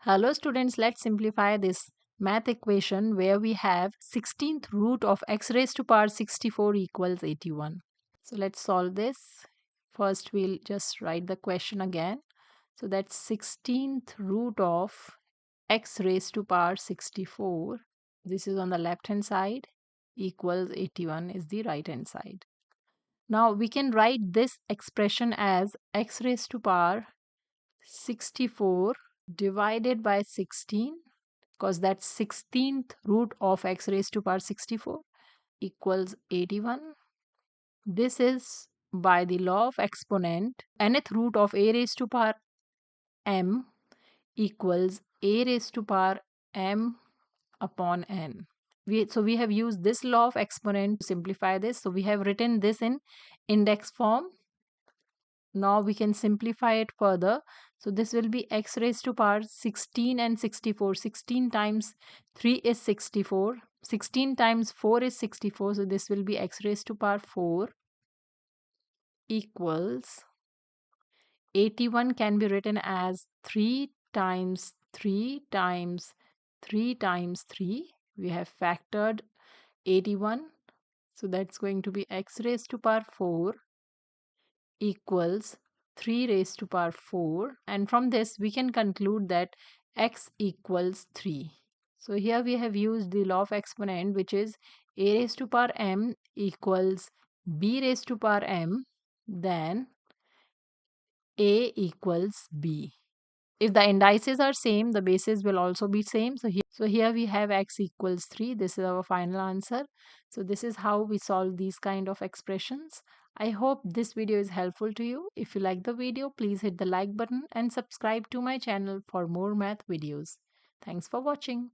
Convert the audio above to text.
Hello students, let's simplify this math equation where we have 16th root of x raised to power 64 equals 81. So let's solve this. First we'll just write the question again. So that's 16th root of x raised to power 64. This is on the left hand side equals 81 is the right hand side. Now we can write this expression as x raised to power 64 divided by 16 because that's 16th root of x raised to power 64 equals 81. This is by the law of exponent. Nth root of a raised to power m equals a raised to power m upon n. So we have used this law of exponent to simplify this. So we have written this in index form. Now we can simplify it further. So this will be x raised to power 16 and 64. 16 times 3 is 64. 16 times 4 is 64. So this will be x raised to power 4 equals 81 can be written as 3 times 3 times 3 times 3. We have factored 81. So that's going to be x raised to power 4 equals 3 raised to power 4, and from this we can conclude that x equals 3. So here we have used the law of exponent, which is a raised to power m equals b raised to power m, then a equals b. If the indices are same, the bases will also be same. So here we have x equals 3. This is our final answer. So this is how we solve these kind of expressions. I hope this video is helpful to you. If you like the video, please hit the like button and subscribe to my channel for more math videos. Thanks for watching.